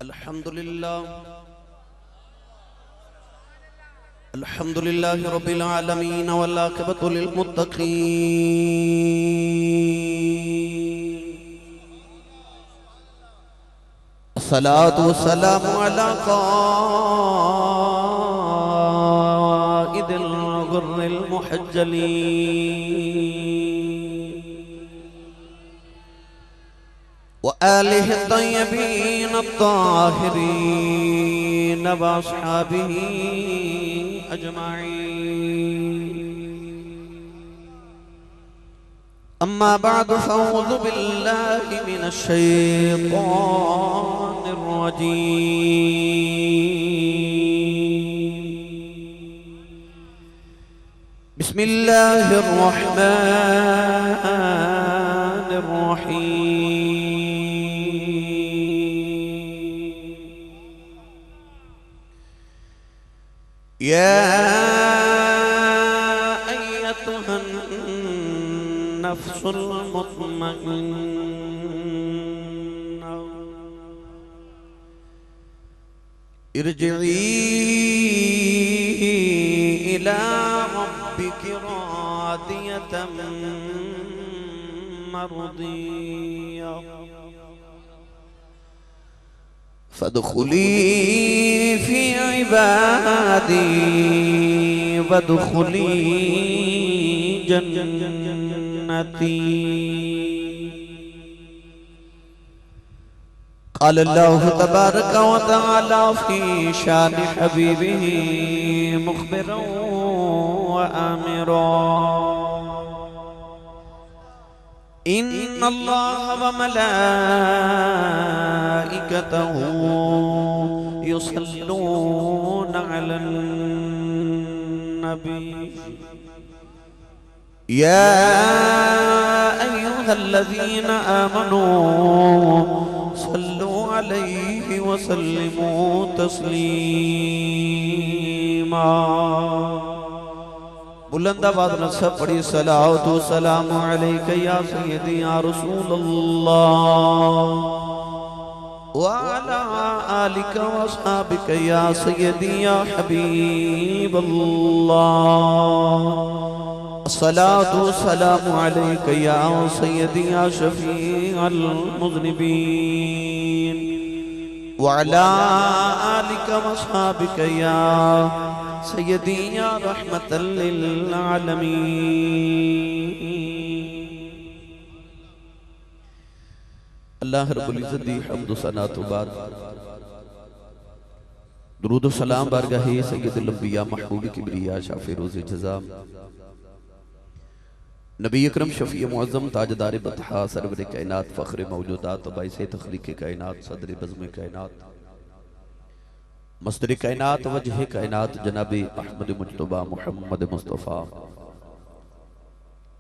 الحمد لله رب العالمين والعاقبة للمتقين الصلاة والسلام على قائد الغر المحجلين وآله الطيبين الطاهرين وأصحابه أجمعين أما بعد فأعوذ بالله من الشيطان الرجيم بسم الله الرحمن الرحيم يا أيتها النفس المطمئنة ارجعي إلى ربك راضية مرضية فادخلي في عبادي وادخلي جنتي. قال الله تبارك وتعالى في شان حبيبه مخبرا وآمرا إن الله وملائكته يصلون على النبي يا أيها الذين آمنوا صلوا عليه وسلموا تسليما. بلند آواز نصب پڑھی صلاۃ و سلام علیک یا سیدی یا رسول اللہ وعلی آلک و اصحابک یا سیدی یا حبیب اللہ. الصلاۃ و سلام علیک یا سیدی یا شفیع المذنبین وعلی آلک و اصحابک یا سیدی یا رحمت للعالمین. اللہ رب العزت دی حمد و ثنا تو بعد درود و سلام بارگاہ سید الانبیاء محبوب کبریا شافع روز جزا نبی اکرم شفیع معظم تاجدار بطحا سرور کائنات فخر موجودات باعث تخلیق کائنات صدر بزم کائنات مصدر کائنات وجہ کائنات جناب احمد مجتبہ محمد مصطفیٰ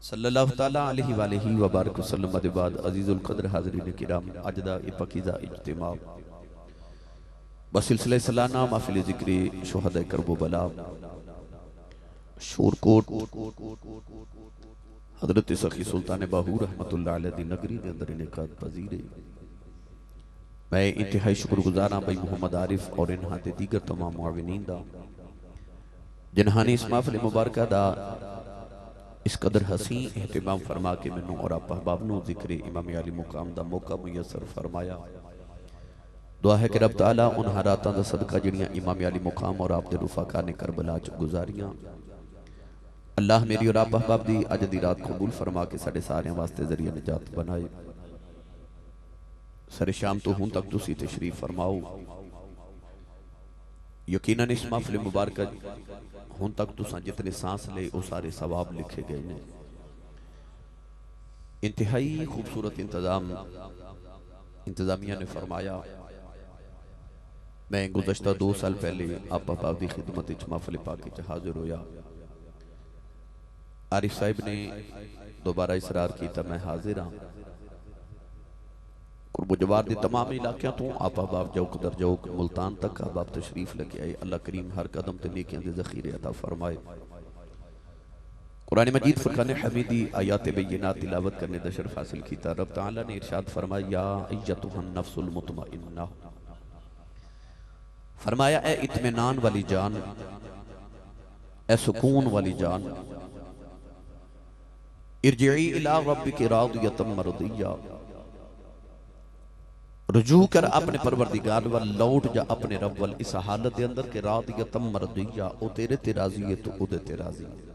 صلی اللہ تعالیٰ علیہ وآلہ وبارک وسلم بعد عزیز القدر حاضرین کرام اجدہ پاکیزہ اجتماع بسلسلہ سلانہ محفل ذکر شہدہ کرب و بلا شورکوٹ حضرت سخی سلطان باہو رحمت اللہ علیہ دی نگری دے اندر انعقاد پذیرے. میں انتہائی شکر گزاراں بھائی محمد عارف اور انہاں تے دیگر تمام معاونین دا جنہاں نے اس محفل مبارکہ دا اس قدر حسین اہتمام فرما کے منوں اور آپ احباب نو ذکر امام علی مقام دا موقع میسر فرمایا. دعا ہے کہ رب تعالیٰ انہاں راتاں دا صدقہ جنیاں امام علی مقام اور آپ دے رفاقہ نے کربلا چ گزاریاں. اللہ میری اور آپ احباب دی اج دی رات قبول فرما کے ساڑھے سارے واسطے ذریعہ نجات بنائے. سر شام تو ہون تک تسی تشریف فرماؤ. یقیناً اس محفل مبارکہ ہون تک تساں جتنے سانس لے او سارے ثواب لکھے گئے نے. انتہائی خوبصورت انتظامیہ نے فرمایا. میں گزشتہ 2 سال پہلے آپ احباب دی خدمت اچ محفل پاکی چ حاضر ہویا. عارف صاحب نے دوبارہ اصرار کیتا میں حاضر ہاں. قرب و جوار دی تمام علاقیاں تو آپ احباب جوک در جوک ملتان تک احباب تشریف لگے آئے. اللہ کریم ہر قدم تے نیکیاں دے ذخیرے عطا فرمائے. قرآن مجید فرقان حمیدی آیات بینات تلاوت کرنے دا شرف حاصل کیتا. رب تعالیٰ نے ارشاد فرمایا یا ایتھا النفس المطمئنہ فرمایا اے اطمینان والی جان، اے سکون والی جان، ارجعی الی ربک راضیۃ مرضیہ، رجوع کر اپنے پروردگار وال، لوٹ جا اپنے رب وال اس حالت دے اندر کہ راضیۃ مرضیہ، او تیرے تے راضی ہے تو او دے تے راضی ہے۔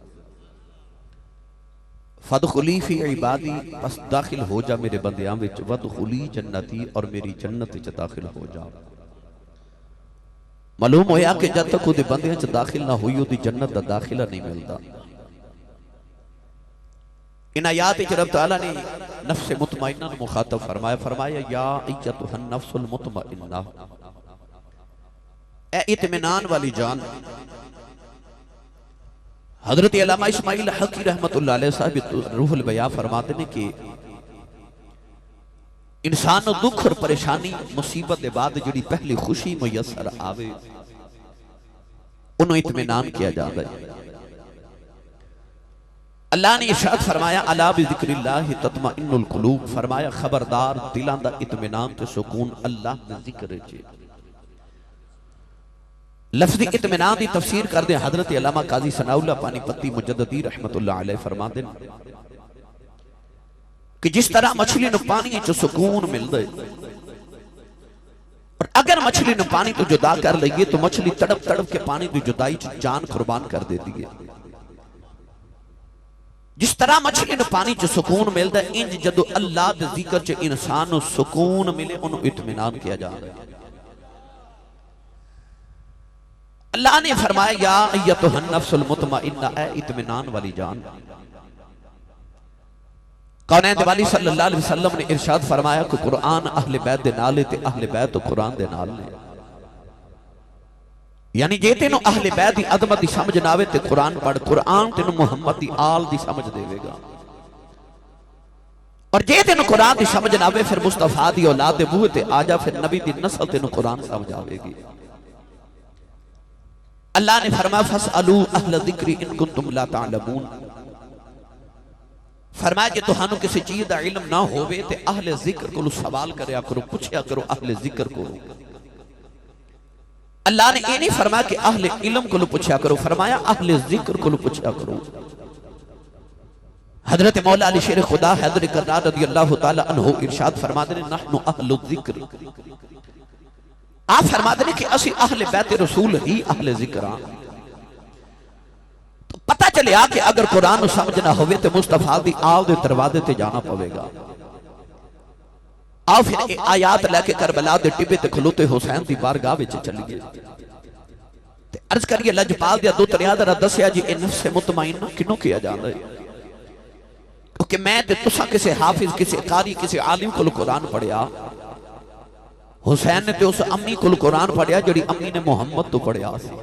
فادخلی فی عبادی، پس داخل ہو جا میرے بندیاں وچ، وادخلی جنتی، اور میری جنت وچ داخل ہو جا۔ معلوم ہویا کہ جب تک وہ دے بندیاں چ داخل نہ ہوئی وہ دی جنت دا داخلہ نہیں ملتا۔ ان آیات وچ رب تعالیٰ نے نفس مطمئنہ مخاطب فرمایا یا ایتھا النفس المطمئنہ، اے اطمینان والی جان۔ حضرت علامہ اسماعیل حقی رحمت اللہ علیہ صاحب روح البیاں فرماتے ہیں کہ انسان نو دکھ اور پریشانی مصیبت دے بعد جڑی پہلی خوشی میسر آوے انہوں اطمینان کیا جاتا ہے۔ اللہ نے ارشاد فرمایا الا بذکر اللہ تطمئن القلوب، فرمایا خبردار دلاں دا اطمینان تے سکون اللہ دے ذکر وچ۔ لفظ اطمینان دی تفسیر کر دے حضرت علامہ قاضی ثناء اللہ پانی پتی مجددی رحمت اللہ علیہ فرماتے ہیں کہ جس طرح مچھلی نو پانی چو سکون مل دے، اور اگر مچھلی نو پانی تو جدا کر لئیے تو مچھلی تڑپ تڑپ کے پانی تو جدائی جان قربان کر دیتی ہے۔ جس طرح مچھلی نو پانی چو سکون مل دے، انج جدو اللہ دے ذکر چے انسان نو سکون ملے انہوں اطمینان کیا جا رہا ہے۔ اللہ نے فرمایا یا ایتھا النفس المطمئنہ، اے اطمینان والی جان۔ کونین والی صلی اللہ علیہ وسلم نے ارشاد فرمایا کہ قرآن اہل بیت دے نالے تے اہل بیت قرآن دے نالے، یعنی جے تینو اہل بیت دی عظمت دی سمجھ ناوے تے قرآن پڑھ، قرآن تینو محمد دی آل دی سمجھ دے گا، اور جے تینو قرآن دی سمجھ ناوے پھر مصطفیٰ دی اولاد دے بوئے تے آجا، پھر نبی دی نسل تینو قرآن سمجھ آوے گی۔ اللہ نے فرمایا فَاسْأَلُوا أَهْلَ الذِّكْرِ إِن كُنتُمْ لَا تَعْلَمُونَ، فرمایا کہ تہانوں کسی چیز دا علم نہ ہوئے تے اہل ذکر کو سوال کریا کرو، پوچھیا کرو اہل ذکر کو۔ اللہ نے یہ نہیں فرمایا کہ اہل علم کو پوچھیا کرو، فرمایا اہل ذکر کو پوچھیا کرو۔ حضرت مولا علی شیر خدا حیدر کرار رضی اللہ تعالی عنہ ارشاد فرماتے ہیں نحن اہل الذکر، آپ فرماتے ہیں کہ اسی اہل بیت رسول ہی اہل ذکر آن۔ تو پتہ چلے آ کہ اگر قرآن سمجھنا ہوئے تو مصطفیٰ دی آل دے دروازے تے جانا پوے گا۔ آؤ پھر آیات لے کے کربلا دے ٹبے تے کھلوتے حسین دی بارگاہ وچ چلیے۔ عرض کریے لجپال دیا دو تریاد رہا دسیا جی اے نفس مطمئنہ کنوں کیا جانا ہے؟ کیونکہ میں تے تسا کسی حافظ، کسی قاری، کسی عالم کو قرآن پڑھیا، حسین نے تے اس امی کو قرآن پڑھیا جڑی امی نے محمد تو پڑھیا سی۔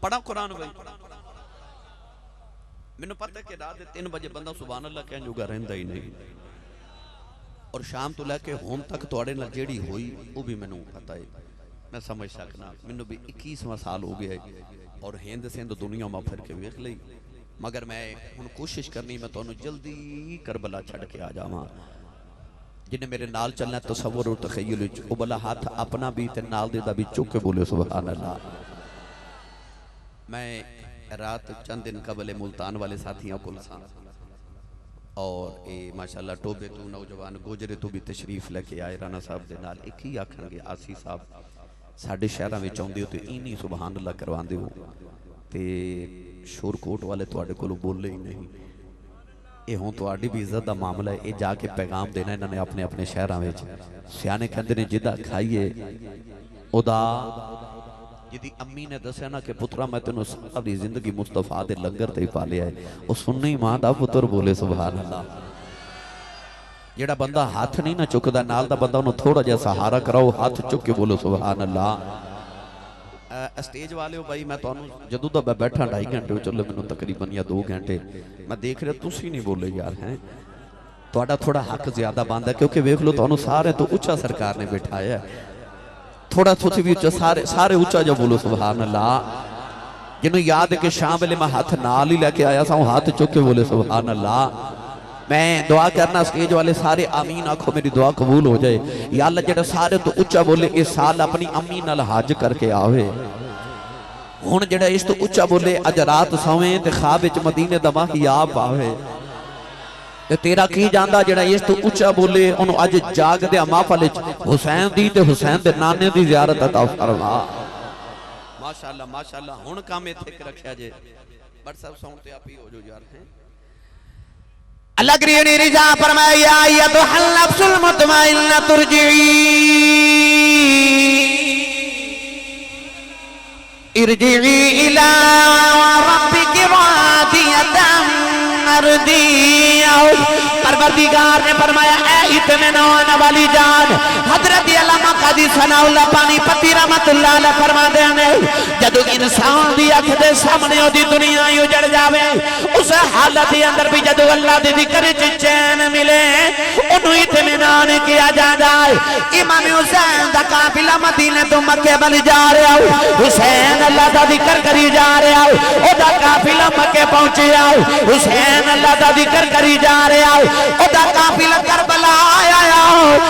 پڑھا قرآن بھائی؟ میں نے پتہ کہ رات 3 بجے بندہ سبحان اللہ کہنے جو گا رہندہ ہی نہیں، اور شام تو لے کے ہون تک توڑے نہ جیڑی ہوئی وہ بھی میں نے پتہ ہے، میں سمجھ سکنا۔ میں نے بھی 21واں سال ہو گیا ہے اور ہند سے ہند دنیا میں پھر کے ویکھ لئی، مگر میں کوشش کرنی میں تو انہوں جلدی کربلا چھڑ کے آ جاواں۔ جنہیں میرے نال چلنا تصور اور تخیل او بلا ہاتھ اپنا بھی تے نال دے دا بھی چک کے بولے سبحان اللہ۔ میں رات چند دن قبل ملتان والے ساتھیوں کو لسان اور ماشاءاللہ ٹوبے تو نوجوان گوجرے تو بھی تشریف لے کے آئے رانا صاحب دے نال ایک ہی آکھن گے آسی صاحب ساڑھے شہرہ میں چاہن دیو تو اینی سبحان اللہ کروان دیو تے شور کوٹ والے تو آڑے کو لو بول لے ہی نہیں، اے ہوں تو آڑی بھی عزت دا معاملہ ہے، اے جا کے پیغام دینا انہوں نے اپنے اپنے شہرہ میں سیانے کہندے نے جدہ کھائیے ادا جدی امی نے دسیا نا کہ پترہ میں تنہوں ساری زندگی مصطفیٰ دے لنگر تے ہی پالیا ہے، وہ سننے ہی ماں دا پتر بولے سبحان اللہ۔ جیڑا بندہ ہاتھ نہیں نہ چکدا نال دا بندہ انہوں تھوڑا جا سہارا کراؤ ہاتھ چک کے بولو سبحان اللہ۔ اسٹیج والے ہو بھائی میں تو جدو دا بیٹھا 2.5 گھنٹے ہو چلے میں تقریباً یا 2 گھنٹے میں دیکھ رہا تُسی نہیں بولے یار ہیں تو آڑا تھوڑا حق زیادہ باندھا کیونکہ ویکھ لو تو انہوں سارے تو اچھا سرکار نے بٹھایا ہے، تھوڑا تھوڑی بھی اچھا سارے اچھا جو بولو سبحان اللہ۔ جنہوں یاد ہے کہ شام لے میں ہاتھ نال ہی لے کے آیا سا ہوں ہاتھ چک کے بولے سبحان اللہ۔ میں دعا کرنا سٹیج والے سارے آمین آکھو میری دعا قبول ہو جائے یا اللہ جڑا سارے تو اچھا بولے اس سال اپنی امی نال حج کر کے آوے ہون جڑا اس تو اچھا بولے اج رات سویں تے خواب وچ مدینے دا ماہیاب آوے تے تیرا کی جاندا جڑا اس تو اچھا بولے انہوں اج جاگ دے محفل وچ حسین دی تے حسین دے نانے دی زیارت عطا فرما ماشاءاللہ ہن کام ایتھے رکھیا جے بٹ سب ساؤنڈ تے آپ ہی ہو جو یار ہیں اللہ کریمی رضا فرمائے یا ایتھا النفس المطمئنہ ترجعی ارجعی الی ربک راضیۃ مرضیہ پروردگار نے فرمایا اے اطمینان والی جان حضرت علامہ قاضی ثناء اللہ پانی پتی رحمت اللہ علیہ فرما دینے جدو انسان دی اکھ دے سامنے ہو دی دنیا اجڑ جاوے اس حالت دی اندر بھی جدو اللہ دی ذکر چین ملے انہوں اطمینان کیا جا جائے امام حسین دا قافلہ مدینے تو مکے بل جا رہا ہو حسین اللہ دا ذکر کری جا رہا ہو او دا قافلہ مکے پہنچے آؤ حسین اللہ دا ذکر کری جا رہا ہو او دا قافلہ کربلا آیا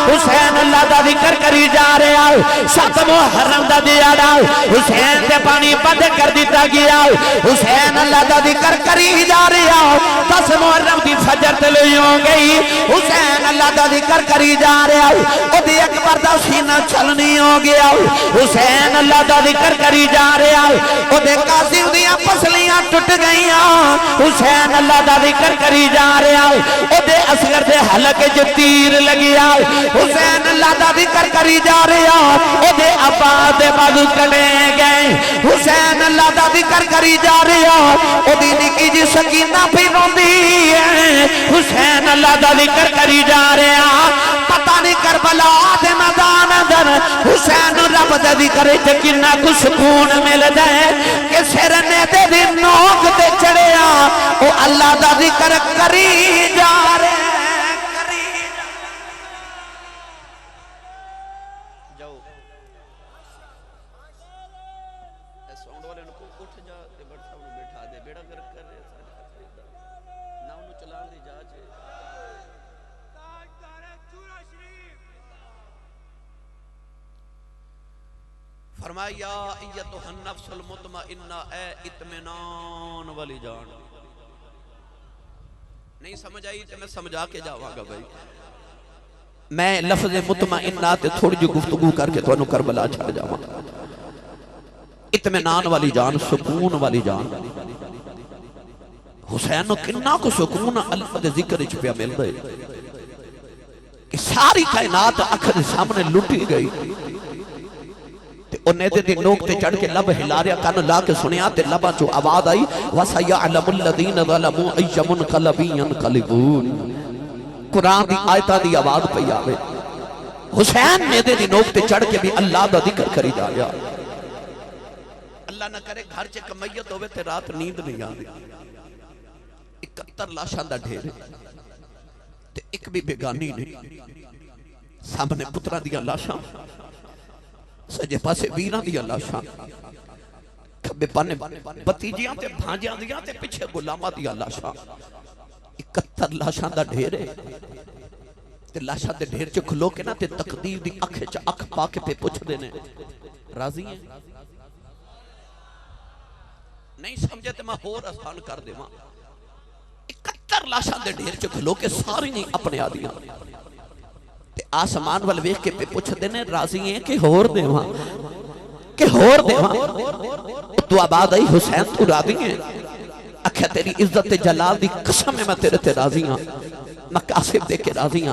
حسین اللہ دا ذکر کری جا رہا ہو سات محرم دا دیاڑا حسین تے پانی بند کر دیتا گیا حسین اللہ دا ذکر کری جا رہا ہو 10 محرم دی فجر تلوئی ہو گئی حسین اللہ دا ذکر کری جا رہا ہو او دی اکبر دا سینہ چلنی ہو گیا حسین اللہ دا ذکر کری جا رہا ہو او دے قاسم دیا پسلیاں ٹوٹ گئیاں حسین اللہ دا ذکر کری جا رہا ہو او دے اصغر دے حلق جو تیر لگیا حسین اللہ دا ذکر کری جا رہا او دے ابا دے بازو کڑے گئے حسین اللہ دا ذکر کری جا رہا او دی نکی جی سکینہ پہ روندی ہے حسین اللہ دا ذکر کری جا رہا پتہ نہیں کربلا دے میدان اندر حسین رب دا ذکر چکینہ کو سکون مل جائے کہ سرنے دے دی نوک دے چڑھیا او اللہ دا ذکر کری جا رہے فرمایا یا ایتھا النفس المطمئنہ اے اطمینان والی جان نہیں سمجھ آئی تو میں سمجھا کے جاواں گا بھائی میں لفظ مطمئنہ تے تھوڑی جو گفتگو کر کے تو انہوں کربلا چھڑ جاواں اطمینان والی جان سکون والی جان حسین کنہ کو سکون اللہ دے ذکر اچھ پہ مل دے کہ ساری کائنات اکھر سامنے لٹی گئی انہیں دے نوک تے چڑھ کے لب ہلاریا کان لا کے سنیا تے لبا جو آواز آئی وَسَيَعْلَمُ الَّذِينَ ظَلَمُوا أَيَّ مُنْقَلَبٍ يَنْقَلِبُونَ قرآن دی آیتہ دی آواز پہ آوے حسین نے دے نوک تے چڑھ کے بھی اللہ دا ذکر کری جا رہا اللہ نہ کرے گھر چے کمیت ہوئے تے رات نیند نہیں آ رہی 71 لاشاں دا ڈھیر تے ایک بھی بیگانی نہیں سامنے پترہ دیا لاشاں سجے پاسے ویران دیا لاشاں کبے پانے بتیجیاں تے بھانجیاں دیا تے پچھے غلامہ دیا لاشاں 71 لاشاں دا ڈھیرے تے لاشاں دے ڈھیر چے کھلو کے نا تے تقدیر دی اکھے چا اکھ پاکے پہ پوچھ دینے راضی ہیں نہیں سمجھے تے میں ہور آسان کر دے ماں 71 لاشاں دے ڈھیر چے کھلو کے ساری نہیں اپنے آدیاں آسمان والویخ کے پہ پوچھ دینے راضی ہیں کہ ہور دے وہاں تو آباد آئی حسین تو راضی ہیں اکھے تیری عزت جلال دی قسم میں تیرے تے راضی ہیں میں قاسم دے کے راضی ہیں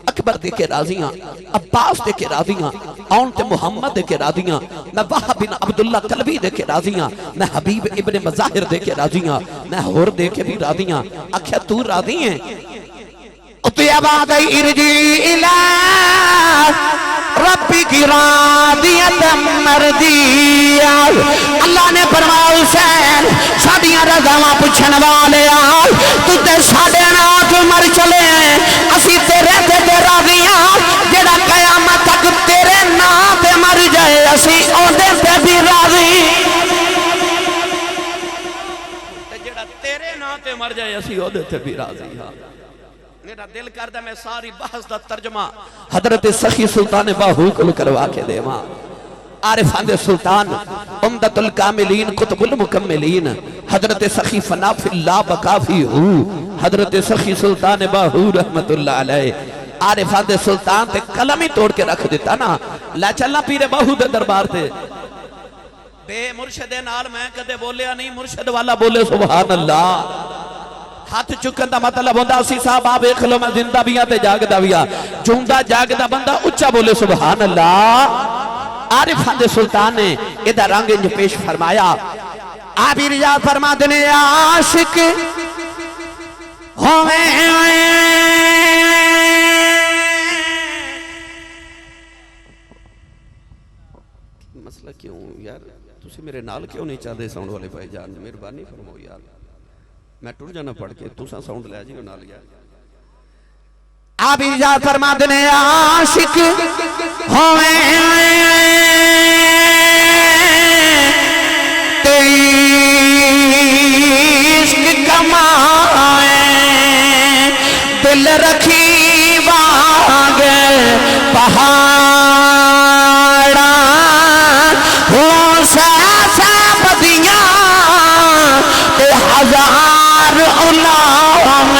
اکبر دے کے راضی ہیں عباس دے کے راضی ہیں آن تے محمد دے کے راضی ہیں میں وحب بن عبداللہ قلبی دے کے راضی ہیں میں حبیب ابن مظاہر دے کے راضی ہیں میں ہور دے کے بھی راضی ہیں اکھے تو راضی ہیں تو آباد آئی ارجی الہ ربی کی راضیت مردیہ اللہ نے فرمایا حسین ساڑیاں رضاواں پچھن والے آؤ تو تے ساڑے نات مر چلے ہیں اسی تیرے تے راضیاں جڑا قیامت تک تیرے نات مر جائے اسی اوندے تے بھی راضی جڑا تیرے نات مر جائے اسی اوندے تے بھی راضی ہاں میرا دل کردا میں ساری بحث دا ترجمہ حضرت سخی سلطان باہو کو کروا کے دیواں عارفان دے سلطان امدت الکاملین قطب المکملین حضرت سخی فنا فی اللہ بقا فی ہو حضرت سخی سلطان باہو رحمت اللہ علیہ عارفان دے سلطان تے قلم ہی توڑ کے رکھ دیتا نا لا چلنا پیر باہو دے دربار تے بے مرشد نال میں کدے بولیا نہیں مرشد والا بولے سبحان اللہ ہاتھ چکن دا مطلب ہوندہ اسی صاحب آپ ایک لو میں زندہ بیاں تے جاگ دا بیاں جوندہ جاگ دا بندہ اچھا بولے سبحان اللہ عارفان دے سلطان نے ادھا رنگ انج پیش فرمایا آبی رجا فرما دنے عاشق مسئلہ کیوں یار تسی میرے نال کیوں نہیں چاہتے ساؤنڈ والے بھائی جان مہربانی فرماؤ یار میں ٹر جانا پڑھ کے تو سا ساؤنڈ لے جی نال یار آپ ارجا فرما دنے عاشق ہوئے عشق کمائے دل رکھی باغے پہاڑا ہو سیسا بدیاں ہزار علام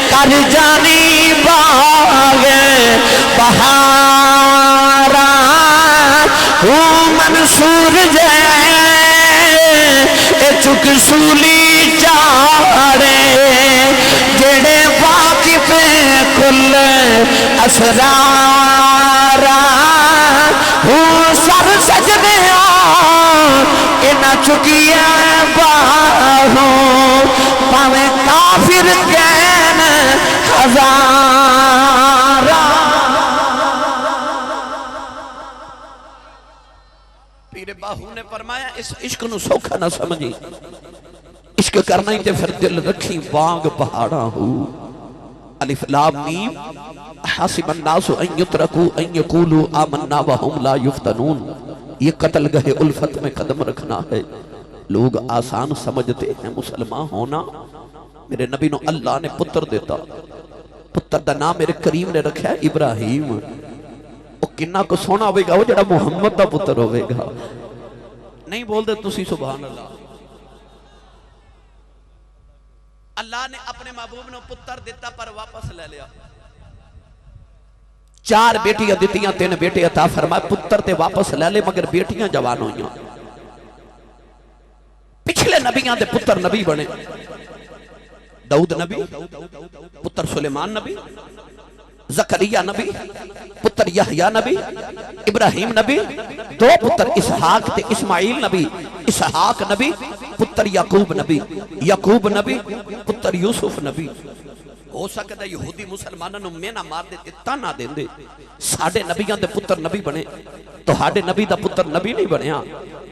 کر جانی باغے پہاڑا ہو منصور جے چک سولی چاڑے جڑے واقف کل اسرارا ہوں سر سجدیا انہ چکیا باہوں پاویں کافر کین ہزارا پیر باہو نے فرمایا اس عشق نو سوکھا نہ سمجھی عشق کرنا ہی تے پھر دل رکھی وانگ پہاڑا ہو الف لام میم حاسب الناس ان یترکو ان یقولو آمنا وهم لا یفتنون یہ قتل گہے الفت میں قدم رکھنا ہے لوگ آسان سمجھتے ہیں مسلمان ہونا میرے نبی نو اللہ نے پتر دیتا پتر دا نام میرے کریم نے رکھا ہے ابراہیم وہ کنہ کو سونا ہوئے گا وہ جڑا محمد دا پتر ہوئے گا نہیں بول دے تسی سبحان اللہ اللہ نے اپنے محبوب نے پتر دیتا پر واپس لے لیا 4 بیٹیاں دیتیاں 3 بیٹے عطا فرمائے پتر تے واپس لے لے مگر بیٹیاں جوان ہوئیاں پچھلے نبیاں دے پتر نبی بنے داؤد نبی پتر سلیمان نبی زکریہ نبی پتر یحییٰ نبی ابراہیم نبی 2 پتر اسحاق تے اسماعیل نبی اسحاق نبی پتر یعقوب نبی یعقوب نبی پتر یوسف نبی ہو سکتا یہودی مسلمانوں میں نہ مار دیتے تانا دیں دے ساڑھے نبیاں دے پتر نبی بنے تو ہاڑے نبی دا پتر نبی نہیں بنے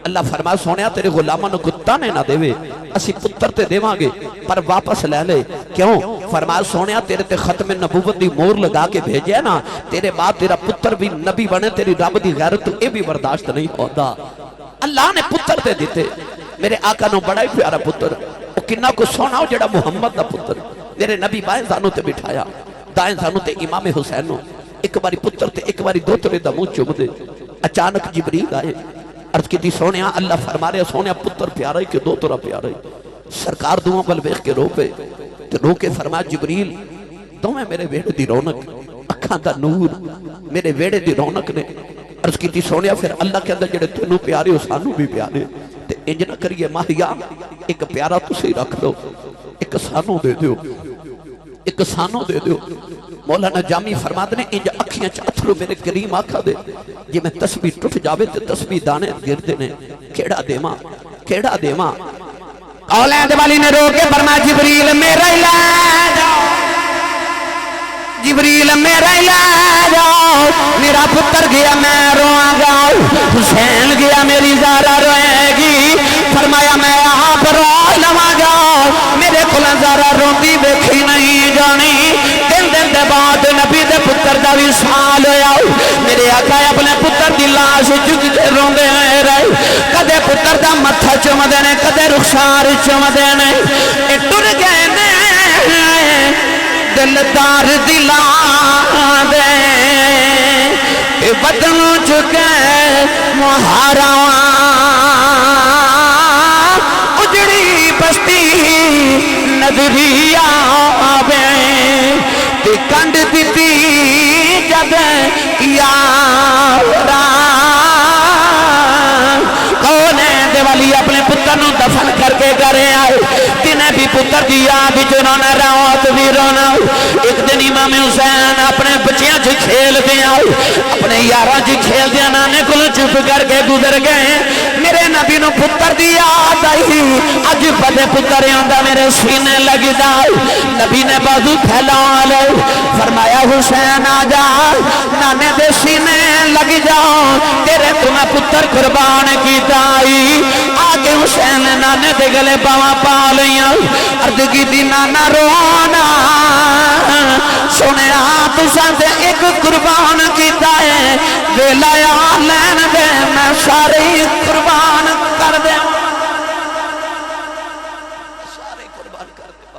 اللہ فرمائے سونیا تیرے غلامہ نو کتا نے نہ دے وے اسی پتر تے دے مانگے پر واپس لے لے کیوں فرمائے سونیا تیرے تے ختم نبوت دی مور لگا کے بھیجے نا تیرے بعد تیرا پتر بھی نبی بنے تیری رب دی غیرت تو اے بھی برداشت نہیں ہوتا اللہ نے پتر تے دیتے میرے آقا نو بڑا ہی پیارا پتر وہ کنہ کو سونا ہو جڑا محمد دا پتر میرے نبی بائیں زانوں تے بٹھایا دائیں زانوں تے امام حسینوں ایک باری پتر تے ایک باری دوترے دا منہ چوم دے اچانک جبریل آئے عرض کی دی سونیا اللہ فرما رہے سونیا پتر پیارا ہی کہ دوترہ پیارا ہی سرکار دعا بل بیخ کے رو پہ تے رو کے فرمایا جبریل دو میں میرے ویڑے دی رونق اکھاں دا نور میرے ویڑے دی رونق نے عرض کی دی سونیا پھر اللہ کے اندر جڑے تینوں پیارے ہو سانوں بھی پیارے تے انج نہ کریے ماہیا ایک پیارا تسی رکھ دو ایک سانوں دے دیو ایک سانوں دے دیو مولانا جامی فرماد نے انج اکھیاں چاتھرو میرے کریم آکھا دے جی میں تسبیح ٹوٹ جاوے تے تسبیح دانے گردے نے کیڑا دیما کیڑا دیما اولاد والی نے رو کے فرمایا جبریل میرا علاج جبریل میرا علاج میرا پتر گیا میں رواں گا حسین گیا میری زارہ روئے گی فرمایا میں آپ رو لواں گا میرے کھلا زارہ روندی دیکھی نہیں جانی دن دن دے بعد نبی دے پتر دا بھی سال ہویا میرے آقا اپنے پتر دی لاش چک کے روندے آئے رہے کدے پتر دا متھا چم دینے کدے رخسار چم دینے اے ٹر گئے نے دلدار دلا دے بدن چکے مہارا اجڑی بستی نظری آوے تے کنڈ دیتی جد یارا کون ہے دیوالی اپنے پتر نو دفن کر کے گھرے آئے تینہیں بھی پتر دیا بھی جنہوں روات بھی رونا ایک دن امام حسین اپنے بچیاں جی کھیل دیا اپنے یارہ جی کھیل دیا نانے کو چپ کر کے گزر گئے میرے نبی نو پتر دیا آئی اج بدے پتر آندا میرے سینے لگی دائی نبی نے بازو پھیلا لے فرمایا حسین آجا نانے دے سینے لگی جاؤ تیرے تمہیں پتر قربان کی دائی آگے حسین نانے دے گلے باواں پا لیاں عرض کی دی نانا رونا سنے آپ سانتے ایک قربان کی دائے ویلا یا لین دے میں سارے قربان کر دے سارے قربان کر دے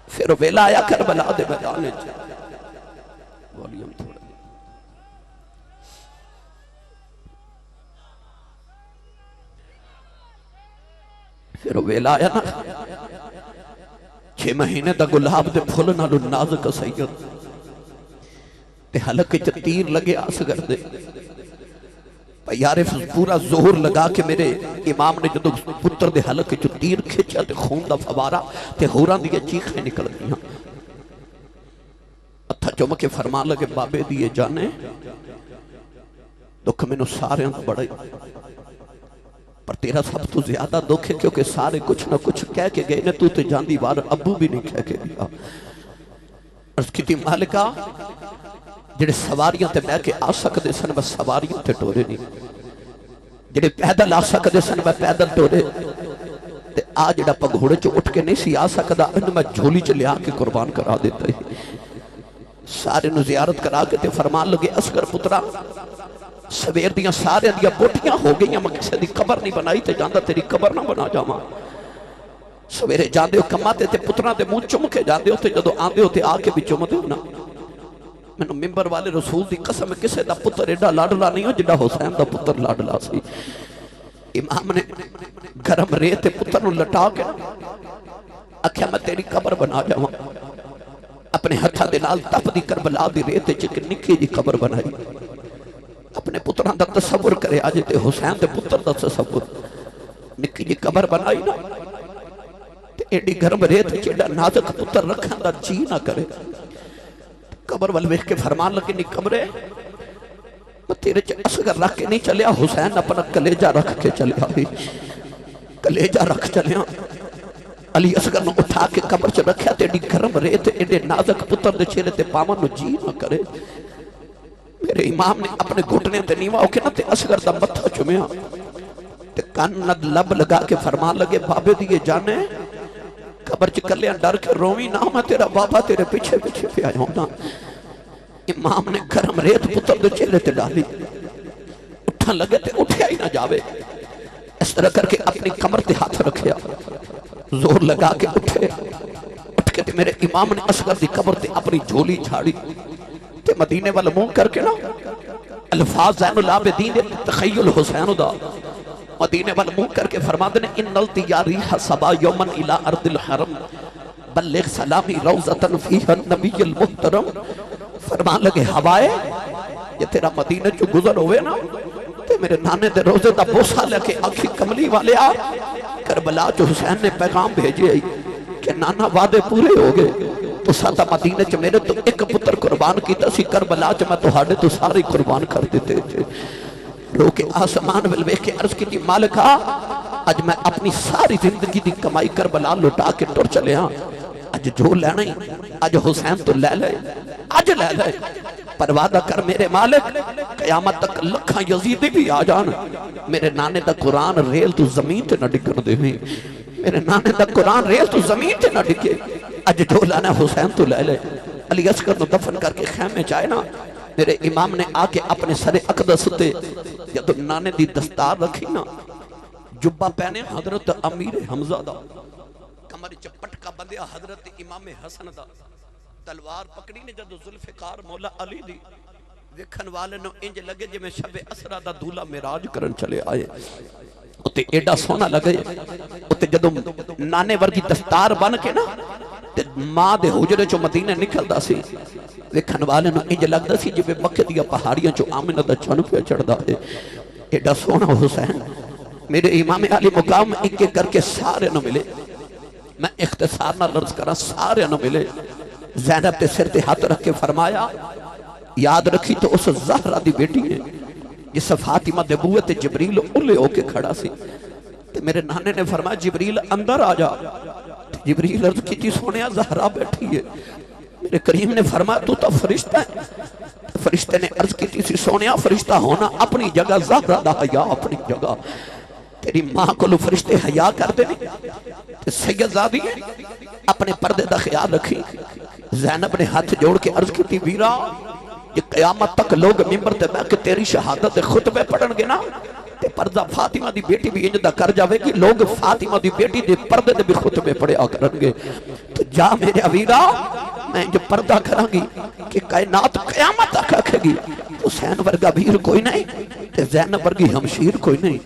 پھر ویلا یا کربلا دے میدانے والیوم تھوڑا پھر ویلا آیا نا 6 مہینے دا گلاب دے پھول نالو نازک سید تے حلقے چ تیر لگے آسگر دے یارف پورا زہر لگا کے میرے امام نے جدو پتر دے حلقے چ تیر کھچا تے خون دا فوارا تے ہوران دی چیخیں نکل گیا اتھا چوم کے فرمان لگے بابے دیے جانے دکھ میں نو سارے ہاں بڑے پر تیرا سب تو زیادہ دکھ ہے کیونکہ سارے کچھ نہ کچھ کہہ کے گئے نے تو تے جاندی بار ابو بھی نہیں کہہ کے گیا عرض کی تھی مالکہ جڑے سواریاں تے میں کے آ سکتے سن میں سواریاں تے ٹورے نہیں جڑے پیدل آ سکتے سن میں پیدل ٹورے تے آج جڑا پگھوڑے چو اٹھ کے نہیں سی آ سکتا انہوں میں جھولی چلے آ کے قربان کرا دیتا ہے سارے نو زیارت کرا کے تے فرمان لگے اصغر پترا سویر دیاں سارے دیاں بوٹیاں ہو گئیاں میں کسی دی قبر نہیں بنائی تے جاندہ تیری قبر نہ بنا جاما سویرے جاندے ہو کماتے تے پتران دے منہ چم کے جاندے ہو تے جدو آندے ہو تے آ کے بھی چم دے ہو نا میں نے ممبر والے رسول دی قسم کسے دا پتر ایڈا لاڈلا نہیں ہو جڑا حسین دا پتر لاڈلا سی امام نے گرم ریتے پتر نو لٹا کے اکھیا میں تیری قبر بنا جاواں اپنے ہتھا دے نال تپ دی کربلا دی ریتے چک نکی دی قبر بنائی اپنے پتران دا تصور کرے آجے تے حسین دے پتر دا تصور نکی جی قبر بنائی نا تے ایڈی گرم ریت چیڈا نازک پتر رکھن دا جی نہ کرے قبر والویخ کے فرمان لگے نہیں قبرے میں تیرے اصغر رکھ کے نہیں چلیا حسین اپنا کلیجہ رکھ کے چلیا بھی کلیجہ رکھ چلیا علی اصغر نے اٹھا کے قبر چ رکھیا تے ایڈی گرم ریت ایڈے نازک پتر دے چیلے تے پاون نو جی نہ کرے میرے امام نے اپنے گھٹنے تے نیوا ہو کے نہ تے اصغر دا متھا چومیا تے کان ند لب لگا کے فرمان لگے بابے دیے جانے قبر چکلیاں ڈر کے رومی نہ میں تیرا بابا تیرے پیچھے پیچھے پہ آیا ہوں نا امام نے گرم ریت پتر دے چیلے تے ڈالی اٹھا لگے تے اٹھیا ہی نہ جاوے اس طرح کر کے اپنی کمر تے ہاتھ رکھیا زور لگا کے اٹھے اٹھ کے تے میرے امام نے اصغر دی قبر تے اپنی جھولی جھاڑی تے مدینے والا منہ کر کے نا الفاظ زین العابدین تخیل حسین دا مدینے والا منہ کر کے فرما دینے ان التیاری حسبا یومن الى ارض الحرم بلغ سلامی روزتن فیہ النبی المحترم فرمان لگے ہوائے یہ تیرا مدینہ جو گزر ہوئے نا تے میرے نانے دے روزے دا بوسا لکے آنکھی کملی والے آ کربلا جو حسین نے پیغام بھیجے کہ نانا وعدے پورے ہو گئے تو ساتھ مدینہ چ میرے تو ایک پتر قربان کی تسی کربلا چ میں تو ہاڑے تو سارے قربان کر دیتے تھے رو کے آسمان ولوے کے عرض کی تھی مالکہ اج میں اپنی ساری زندگی دی کمائی کربلا لٹا کے ٹر چلے ہاں اج جو لینا ہی اج حسین تو لے لے اج لے لے پر وعدہ کر میرے مالک قیامت تک لکھاں یزیدی بھی آ جان میرے نانے دا قرآن ریل تو زمین تے نہ ڈگر دے میں میرے نانے دا قرآن ریل تو زمین تے نہ ڈگے اج جو لینا حسین تو لے لے علی اصغر نو دفن کر کے خیمے جائے نا میرے امام نے آ کے اپنے سر اقدس تے جب نانے دی دستار رکھی نا جبہ پہنے حضرت امیر حمزہ دا کمر چپٹ کا بندیا حضرت امام حسن دا تلوار پکڑی نے جدو ذوالفقار مولا علی دی ویکھن والے نو انج لگے جی میں شب اسرا دا دولہ معراج کرن چلے آئے اتے ایڈا سونا لگے اتے جدو نانے ورگی دستار بن کے نا ماں دے حجرے چو مدینہ نکلدا سی ویکھن والے نو انج لگدا سی جی مکے دیا پہاڑیاں چو آمنہ دا چن پہ چڑھدا ہے ایڈا سونا حسین میرے امام علی مقام ایک ایک کر کے سارے نو ملے میں اختصار نہ لرز کرا سارے نو ملے زینب تے سر تے ہاتھ رکھ کے فرمایا یاد رکھی تو اس زہرہ دی بیٹی ہے جس فاطمہ دے بوئے تے جبریل اولے ہو کے کھڑا سی تے میرے نانے نے فرمایا جبریل اندر آ جا جبریل عرض کی جی سونیا زہرہ بیٹھی ہے میرے کریم نے فرمایا تو تا فرشتہ ہے فرشتے نے عرض کی تھی سونیا فرشتہ ہونا اپنی جگہ زہرہ دا حیا اپنی جگہ تیری ماں کو لو فرشتے حیا کر دے تے سید زادی ہے اپنے پردے دا خیال رکھی زینب نے ہاتھ جوڑ کے عرض کی تھی ویرا یہ قیامت تک لوگ ممبر تے بیٹھ کے تیری شہادت دے خطبے پڑھن گے نا تے پردہ فاطمہ دی بیٹی بھی انج دا کر جاوے کہ لوگ فاطمہ دی بیٹی دے پردے دے بھی خطبے پڑھیا کرن گے تو جا میرے ویرا میں جو پردہ کراں گی کہ کائنات قیامت تک رکھے گی حسین ورگا ویر کوئی نہیں تے زینب ورگی ہمشیر کوئی نہیں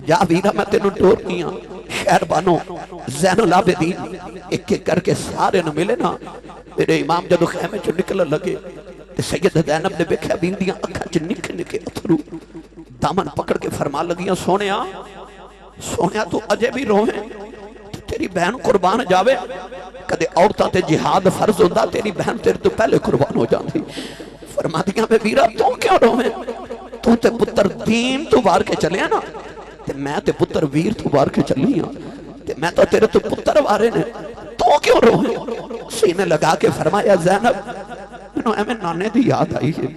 جا ویرا میں تینوں ٹورنی ہاں شہر بانو زین العابدین ایک ایک کر کے سارے نو ملے نا میرے امام جدو خیمے چو نکل لگے تے سید زینب نے بیکھیا بیندیاں اکھا چ نکھے نکھے اتھرو دامن پکڑ کے فرما لگیاں سونیا تو اجے بھی روہیں تیری بہن قربان جاوے کدے عورتاں تے جہاد فرض ہوندہ تیری بہن تیرے تو پہلے قربان ہو جاندی فرما دیاں میں ویرا تو کیوں روہیں تو تے پتر دین تو بار کے چلے ہیں نا تے میں تے پتر ویر تو بار کے چلی ہاں تے میں تو تیرے تو پتر وارے نے تو کیوں روہیں سینے لگا کے فرمایا زینب انہوں اے میں نانے دی یاد آئی ہے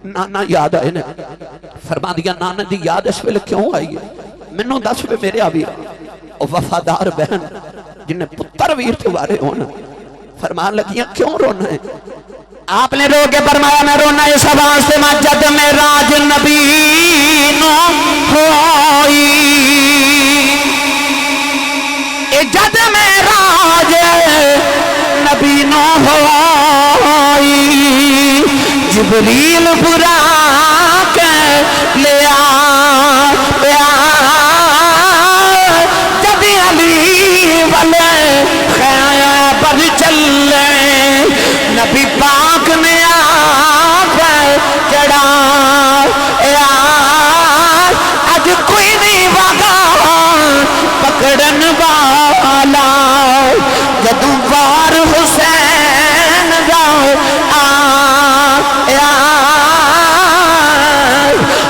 نانا یاد آئے نے فرما دیا نانا دی یاد اس ویلے کیوں آئی ہے منوں دس پہ میرے آوی وفادار بہن جنہیں پتر ویر تھے وارے ہونا فرمان لگیاں کیوں رونا ہے آپ نے رو کے فرمایا میں رونا اس واسطے میں جد میں راج نبی نو ہوئی جد میں راج نبی نو ہوئی جبریل برا کے لیا جب علی والے خیبر چلے نبی پاک نے آکر چڑھا اج کوئی نہیں وگا پکڑن والا جدو وار حسین دا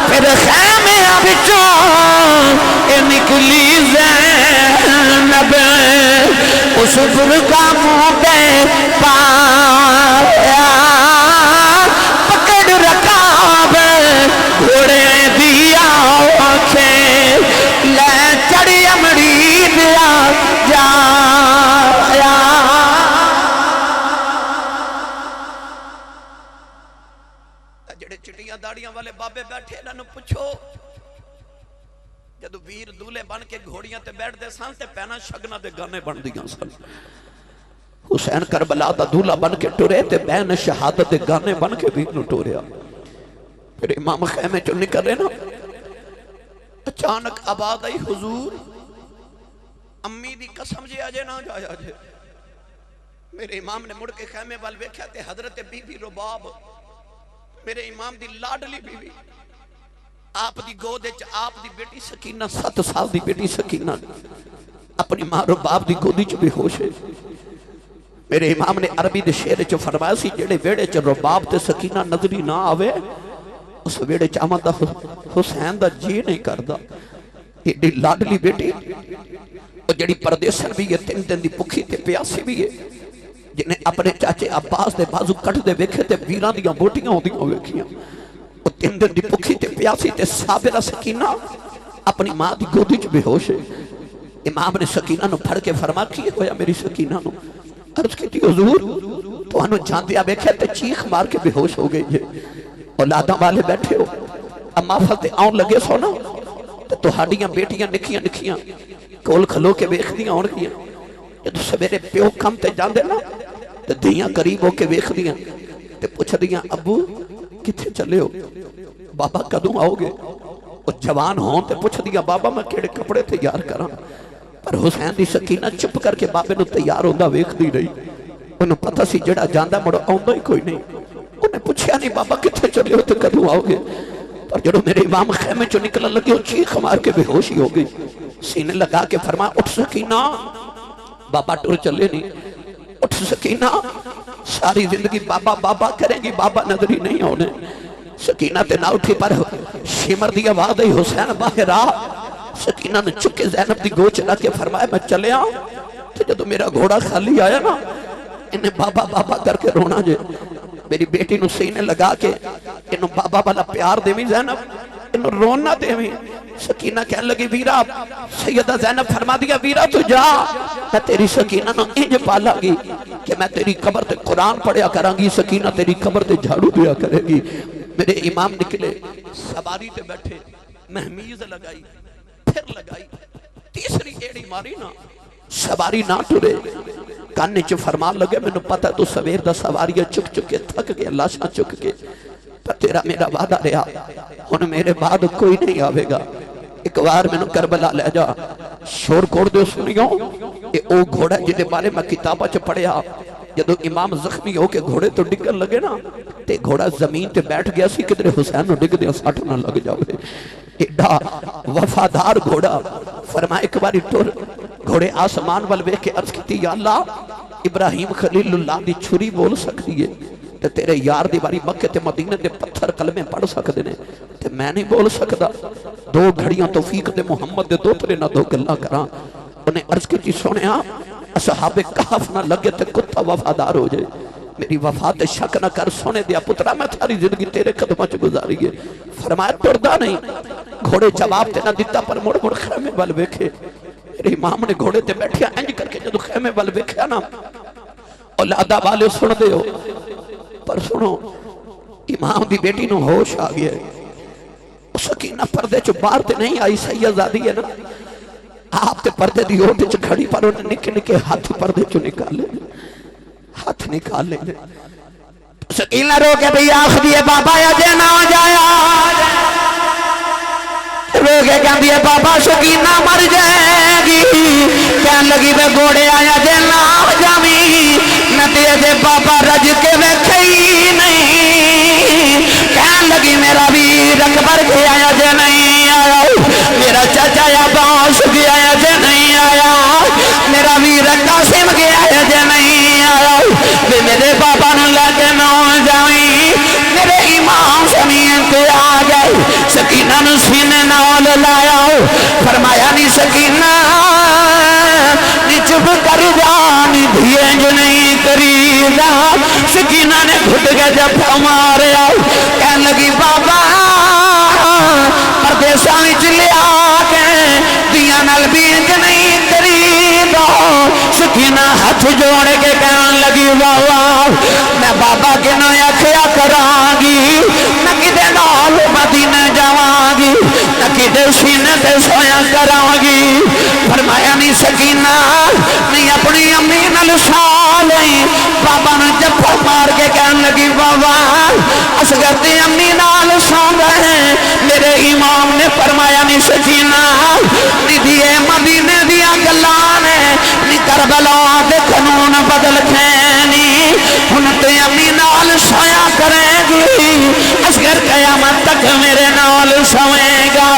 پھر خیمے بچوں نکلی زینب اس فرقہ منہ پہ پایا پکڑ رکاب گھوڑے دیا آنکھیں لے چڑی امڑی دیا جایا جڑے چٹیاں داڑیاں والے بابے بیٹھے انہوں پوچھو جدو ویر دولے بن کے گھوڑیاں تے بیٹھ دے سان تے پینا شگنا دے گانے بن دیاں سن حسین کربلا دا دولہ بن کے ٹورے تے بین شہادت دے گانے بن کے ویر نو ٹوریا پھر امام خیمے چو نکل رہے نا اچانک آباد آئی حضور امی دی قسم جے آجے نہ جایا جے میرے امام نے مڑ کے خیمے وال ویکھیا تے حضرت بی بی رباب میرے امام دی لاڈلی بی بی آپ دی گودے چ آپ دی بیٹی سکینہ 7 سال دی بیٹی سکینہ اپنی ماں رباب دی گودی چ بے ہوش ہے میرے امام نے عربی دے شعر چ فرمایا سی جڑے ویڑے چ رباب تے سکینہ نظری نہ آوے اس ویڑے چ آمد دا حسین دا جی نہیں کردا ایڈی لاڈلی بیٹی اور جڑی پردیسن بھی ہے 3 دن دی پکھی تے پیاسی بھی ہے جنہیں اپنے چاچے عباس دے بازو کٹ دے ویکھے تے ویران دیاں بوٹیاں ہو دیاں ویکھیاں اور 3 دن دی پکھی تے پیاسی تے صابرہ سکینہ اپنی ماں دی گودی چ بے ہوش ہے امام نے سکینہ نو پھڑ کے فرما کیے ہویا میری سکینہ نو عرض کی تھی حضور تو انہوں جاندیا بیکھے تے چیخ مار کے بے ہوش ہو گئی ہے اولاداں والے بیٹھے ہو اما فلتے آن لگے سو نا تو ہاڑیاں بیٹیاں نکھیاں نکھیاں کول کھلو کے بیخ دیاں آن گیاں جدو سویرے پیو کم تے جاندے نا تے دھیاں قریب ہو کے ویکھ دیاں تے پوچھ دیاں ابو کتھے چلے ہو بابا کدوں آؤ گے وہ جوان ہوں تے پوچھ دیاں بابا میں کیڑے کپڑے تیار کراں پر حسین دی سکینہ چپ کر کے بابے نو تیار ہوندہ ویکھ دی رہی انہوں پتہ سی جڑا جاندہ مڑو آؤندہ ہی کوئی نہیں انہیں پوچھیا نہیں بابا کتھے چلے ہو تے کدوں آؤ گے پر جڑو میرے امام خیمے چو نکلا لگے وہ چیخ مار کے بے ہوشی ہو گئی سینے لگا کے فرمایا اٹھ سکینہ بابا ٹور چلے نہیں اٹھ سکینہ ساری زندگی بابا بابا کریں گی بابا نظری نہیں ہونے سکینہ تے نہ اٹھی پر شمر دی آواز ہے حسین باہر آ سکینہ نے چکے زینب دی گوچ لگ کے فرمایا میں چلے آؤں تو جدو میرا گھوڑا خالی آیا نا انہیں بابا بابا کر کے رونا جے میری بیٹی نو سینے لگا کے انہوں بابا والا پیار دے میں زینب انہوں رونا دے میں سکینہ کہنے لگی ویرہ سیدہ زینب فرما دیا ویرہ تو جا میں تیری سکینہ نو انج پالا گی کہ میں تیری قبر تے قرآن پڑھیا کروں گی سکینہ تیری قبر تے جھاڑو دیا کرے گی میرے امام نکلے سواری تے بیٹھے مہمیز لگائی پھر لگائی تیسری ایڑی ماری نا سواری نہ ٹرے کاننے چو فرمان لگے میں نے پتا تو سویر دا سواریاں چک چکے تھک گئے لاشاں چک کے پر تیرا میرا وعدہ رہا ان میرے بعد کوئی نہیں آوے گا ایک بار میں نے کربلا لے جا شور کوڑ دے سنیوں اے او گھوڑا جدے بارے میں کتابہ چ پڑھیا جدو امام زخمی ہو کے گھوڑے تو ڈگن لگے نا تے گھوڑا زمین تے بیٹھ گیا سی کدھر حسین نو ڈگ دیا ساٹھ نہ لگ جاوے ایڈا وفادار گھوڑا فرمائے ایک باری ٹور گھوڑے آسمان والوے کے عرض کیتی یا اللہ ابراہیم خلیل اللہ دی چھری بول سکتی ہے تے تیرے یار دی باری مکہ تے مدینہ دے پتھر کلمے پڑھ سکتے نے تے میں نہیں بول سکتا دو گھڑیاں توفیق دے محمد دے دو ترے نہ دو گلہ کراں انہیں عرض کی سنیا اصحاب کہف نہ لگے تے کتا وفادار ہو جائے میری وفات شک نہ کر سونے دیا پترہ میں تھاری زندگی تیرے قدمہ چ گزاری ہے فرمایا ٹردہ نہیں گھوڑے جواب تے نہ دیتا پر مڑ مڑ خیمے وال ویکھے میرے امام نے گھوڑے تے بیٹھیا انج کر کے جدو خیمے وال ویکھیا نا اولادہ والے سن دے ہو پر سنو امام دی بیٹی نو ہوش آ گیا سکینہ پردے چو باہر تے نہیں آئی سیدزادی ہے نا آپ تے پردے دی ہوتے چو کھڑی پر انہیں نکے نکے ہاتھ پردے چو نکالے ہاتھ نکال لے سکینہ رو کے بھی آخ دیئے بابا یا جینا ہو جایا رو کے کہن دیئے بابا سکینہ مر جائے گی کہن لگی بے گوڑے آیا جینا ہو جامی ندیے دے بابا رج کے میں کھئی نہیں کہن لگی میرا ویر اکبر کے آیا جے نہیں آیا میرا چچا یا باس کے آیا جے نہیں آیا میرا ویر قاسم کے آیا جے نہیں آیا میرے بابا نو لگے نو جائیں میرے امام زمین پہ آ گئے سکینہ نو سینے نال لایا فرمایا نہیں سکینہ نی چپ کر جانی دھیے جو نہیں کریدا سکینہ نے گھٹ کے جب ہمارے آؤ کہنے لگی بابا پردیساں وچ لیا کے دیاں نال بیج نہیں کریدا سکینہ ہاتھ جوڑ کے کہنے لگی بابا میں بابا کے نہ آکھیا کراں گی نہ کدے نال مدینہ جاواں گی نہ کدے سینے تے سویا کراں گی فرمایا نہیں سکینہ نہیں اپنی امی نال سالیں بابا نے جب مار کے کہنے لگی بابا اصغر دی امی نال سو گئے میرے امام نے فرمایا نہیں سکینہ نہیں دیئے مدینے دیا گلانے نہیں کربلا دے قانون بدل کھینی ان تے امی نال سویا کرے گی اصغر قیامت تک میرے نال سوئے گا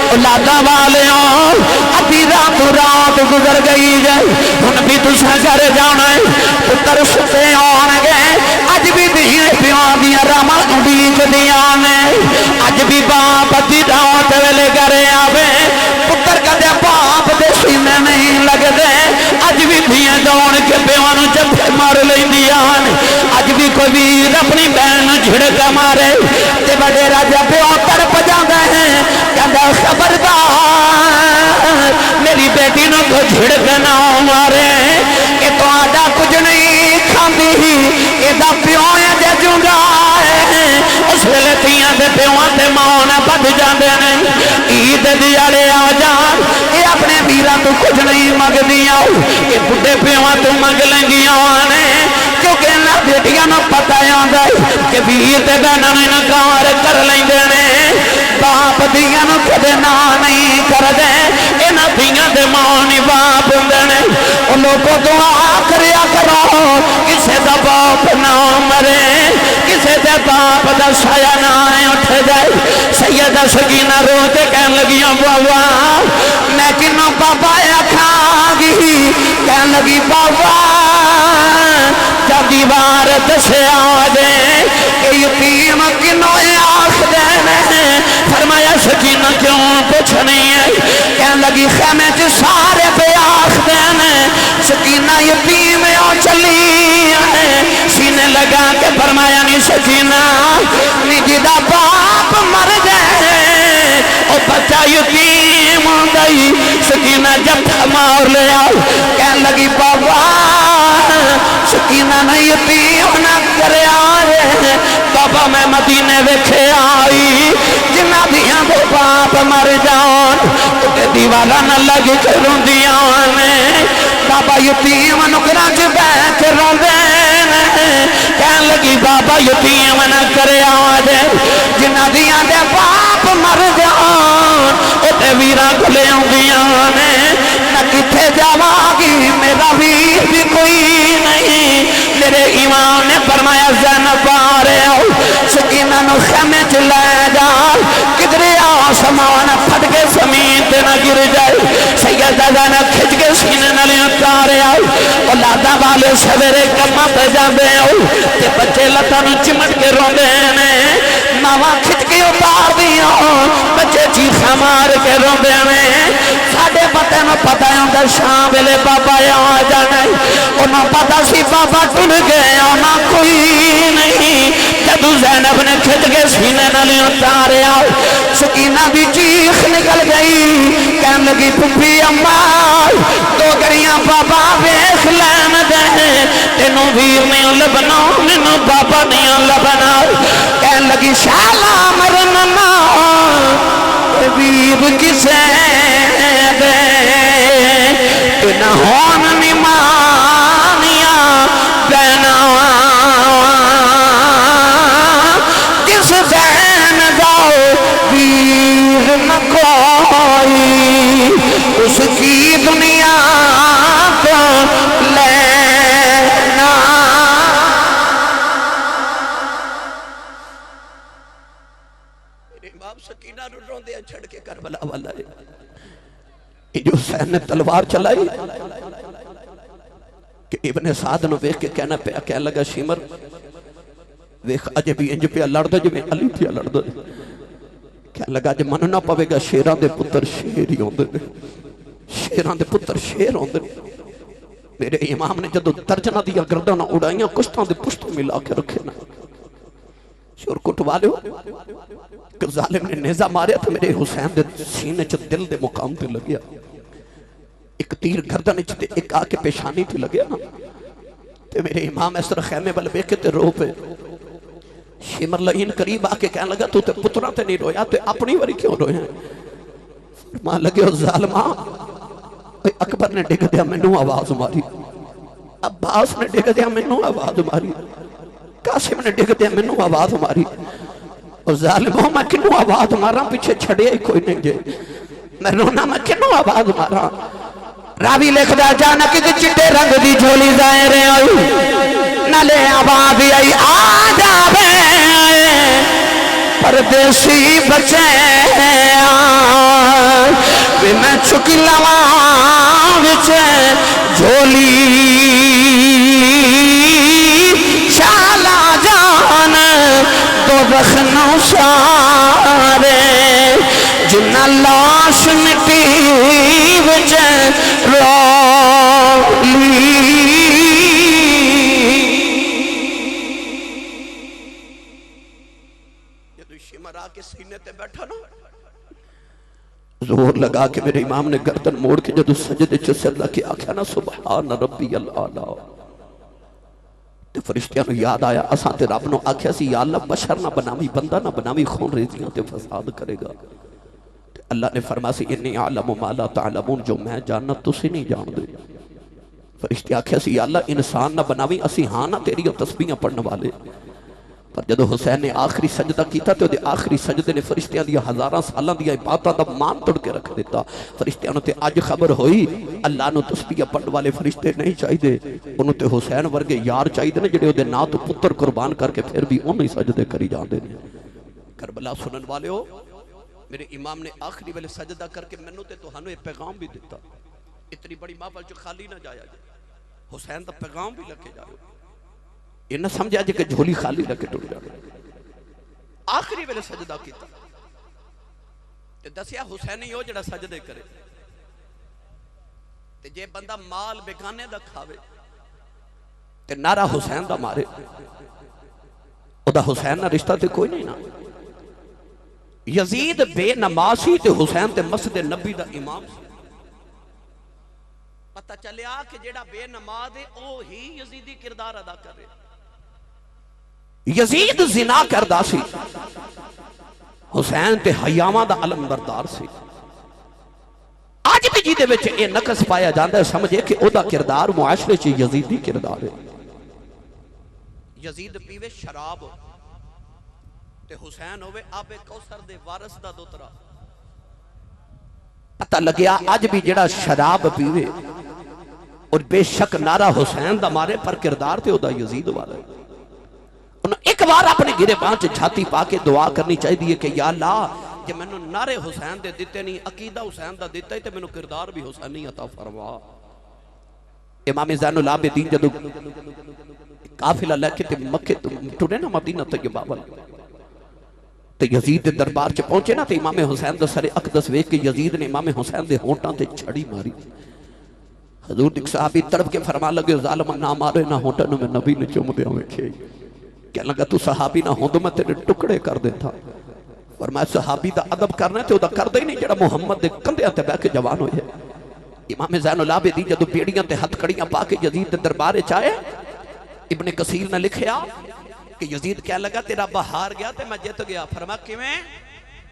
اولادہ والے ہوں ابھی رات گزر گئی جائے ان بھی تُسا گھر جانا ہے پتر ستے آنگے آج بھی دیئے پیوان دیا راما اڈیج دیانے آج بھی باپ دی رات ویلے گھرے آوے پتر کا دے باپ دے سینے نہیں لگ دے آج بھی دیئے دوڑ کے پیوانو جب مار لیں دیانے آج بھی کوئی ویر اپنی بہن جھڑکا مارے تے بڑے راجہ پیوان تر پجا گئے ہیں کہتا خبردار میری بیٹی نو تو جھڑکنا مارے کہ تو آدھا کچھ نہیں کھاندی کہ دا پیوں ہے جے جنگا ہے اس ویلے تیاں دے پیوں دے ماں بد جاندے نہیں عید دیالے آ جان یہ اپنے ویرہ تو کچھ نہیں مگ دیا کہ بڑے پیوں تو مگ لیں گیا نے کہ کیونکہ انہاں بیٹیاں نوں پتہ آندا کہ ویر تے بہناں نوں انکار کر لیندے نے باپ دیاں نوں کدے نہ نہیں کردے انہاں دیاں دے ماں نہیں باپ ہوندے نے او لوگوں دعا کریا کرو کسے دا باپ نہ مرے کسے دے باپ دا سایہ نہ اٹھ جائے سیدہ سکینہ رو تے کہن لگیاں بابا میں کنوں بابا آکھاں گی کہن لگی بابا جا دیوار دسے آجے کہ یتیم کنوں آخ دینے فرمایا سکینہ کیوں کچھ نہیں ہے کہن لگی خیمے چ سارے پہ آخ دینے سکینہ یتیم آ چلی ہے سینے لگا کے فرمایا نہیں سکینہ نجی دا باپ مر جائے او بچہ یتیم گئی سکینہ جب مار لے آؤ کہن لگی بابا سکینہ نے یتیم نہ کرے آئے بابا میں مدینے ویکھے آئی جنہ دیاں دو باپ مر جان تے دیوالا نہ لگ کے روندیاں نے بابا یتیم نکراں چ بیٹھ کے روندے نے کہن لگی بابا یتیم نہ کرے آجے جنہ دیاں دے باپ مر جان تے ویراں کھلے آندیاں نے نہ کتھے جاواں گی میرا ویر بھی کوئی نہیں میرے ایمان نے فرمایا زینب آ رہے ہو سکینہ نو خیمے چ لے جا کدھر آسمان پھٹ کے زمین تے نہ گر جائے سیدہ زینب کھچ کے سینے نالے اتارے آؤ اولاداں والے سویرے کماں پہ جاندے ہو تے بچے لتاں نو چمٹ کے روندے نے ماواں کھچ کے اتار دیاں بچے چیخاں مار کے روندے نے ساڈے پتے نو پتہ ہوندا شام ویلے بابا آ جانا انہاں پتہ سی بابا ٹر گئے انہاں کوئی نہیں جدو زینب نے کھچ کے سینے نالے اتارے آؤ سکینہ بھی چیخ نکل گئی کہن لگی پھپھی اماں دو گڑیاں بابا ویکھ لین دے تینوں ویر نہیں لبنا مینوں بابا نہیں لبنا کہن لگی شالا مرنا نہ ویر کسے دے نہ ہون نمانیاں بہنا جس بہن داؤ ویر نہ کوئی اس کی دنیا کو لینا میرے امام سکینہ رو روندے چھڑ کے کربلا والا ہے جو حسین نے تلوار چلائی کہ ابن سعد نو ویکھ کے کہنا پہ کہنے لگا شیمر ویکھ اجے بھی انج پہ لڑ دے جو میں علی تھی لڑ دے کہنے لگا جے مننا پوے گا شیراں دے پتر شیر ہی ہوندے نے شیراں دے پتر شیر ہوندے نے میرے امام نے جدو درجنہ دیا گردانہ اڑائیاں کشتاں دے پشتوں ملا کے رکھے نا شور کٹوا لے ہو کہ ظالم نے نیزہ ماریا تھا میرے حسین دے سینے چھ دل دے مقام تے لگیا ایک تیر گردن چھ ایک آکے پیشانی تے لگیا نا تے میرے امام اس طرح خیمے بل بیکے تے رو پہ شیمر لئین قریب آکے کہنے لگا تو تے پترہ تے نہیں رویا تے اپنی وری کیوں روئے ہیں فرما لگے ہو ظالمہ اکبر نے ڈگ دیا منو آواز ماری عباس نے ڈگ دیا منو آواز ماری قاسم نے ڈگ دیا منو آواز ماری اور ظالموں میں کنو آواز مارا پیچھے چھڑے ہی کوئی نہیں جے میں رونا میں کنو آواز مارا راوی لکھ دا جانا کہ چٹے رنگ دی جھولی ظاہرے آئی نلے آواز آئی آجا بے پردیسی بچے آئی میں چکی لواں بچے جھولی شالا جان دو بخنو سارے جنہ لاش مٹی وجہ رولی یہ تو شمر آ کے سینے تے بیٹھا نا زور لگا کے میرے امام نے گردن موڑ کے جدو سجدے چھ سر لکے آکھا نا سبحان ربی اللہ تے فرشتیاں نو یاد آیا اساں تے رب نو آکھیا سی یا اللہ بشر نہ بناوی بندہ نہ بناوی خون ریزیاں تے فساد کرے گا تے اللہ نے فرمایا سی انی اعلم ما لا تعلمون جو میں جاننا تسی نہیں جان دے فرشتے آکھیا سی یا اللہ انسان نہ بناوی اسی ہاں نہ تیری تسبیحاں پڑھن والے. پر جدو حسین نے آخری سجدہ کیتا تو دے آخری سجدے نے فرشتیاں دیا ہزاراں سالاں دیا عبادتاں دا مان توڑ کے رکھ دیتا. فرشتیاں تے اج خبر ہوئی اللہ نو تسبیح پڑھن والے فرشتے نہیں چاہیے، انہوں تے حسین ورگے یار چاہیے نے جڑے دے نا تو پتر قربان کر کے پھر بھی انہی سجدے کری جاندے نے. کربلا سنن والے ہو، میرے امام نے آخری ویلے سجدہ کر کے منو تے تہانوں ایک پیغام بھی دیتا، اتنی بڑی محفل جو خالی نہ جایا جائے، حسین دا پیغام بھی لکھے جائے. یہ نہ سمجھا جائے کہ جھولی خالی رکھے ٹوٹ جانا. آخری ویلے سجدہ کیتا تے دسیا حسینی ہو جڑا سجدے کرے. تے جے بندہ مال بیگانے دا کھاوے تے نعرہ حسین دا مارے، او دا حسین نہ رشتہ تے کوئی نہیں نا. یزید بے نمازی تے حسین تے مسجد نبی دا امام سی. پتہ چلیا کہ جیڑا بے نماز ہے او ہی یزیدی کردار ادا کر رہے. یزید زنا کردہ سی، حسین تے حیاواں دا علم بردار سی. آج بھی جی دے وچ اے نقص پایا جاندہ ہے، سمجھے کہ او دا کردار معاشرے چ یزیدی کردار ہے. یزید پیوے شراب تے حسین ہوئے آب کوثر دے وارث دا دوترا. پتہ لگیا آج بھی جڑا شراب پیوے اور بے شک نعرہ حسین دا مارے پر کردار تے او دا یزید والا ہے. انہوں ایک بار اپنے گرے پانچ جھاتی پا کے دعا کرنی چاہی دیئے کہ یا اللہ کہ میں نے نعرے حسین دے دیتے نہیں، عقیدہ حسین دا دیتا ہی تے میں نے کردار بھی حسینی عطا فرما. امام زین العابدین جدو قافلہ لے کے تے مکہ ٹوڑے نا مدینہ طیبہ والا تے یزید دے دربار چ پہنچے نا تے امام حسین دا سر اقدس ویکھ کے یزید نے امام حسین دے ہونٹاں تے چھڑی ماری. حضور ایک صحابی تڑپ کے فرما لگے ظالم نہ مارے نہ ہونٹاں میں نبی نے چوم دیا ویکھے. کہنے لگا تو صحابی نہ ہوں تو میں تیرے ٹکڑے کر دیتا. فرمایا صحابی دا ادب کرنا ہے تو دا کر دے ہی نہیں جڑا محمد دے کندھیاں تے بیٹھ کے جوان ہوئے. امام زین العابدین جدو بیڑیاں تے ہتھ کڑیاں پا کے یزید دے دربارے چاہے، ابن کثیر نے لکھیا کہ یزید کہنے لگا تیرا بہار گیا تے میں جت گیا. فرمایا کیویں؟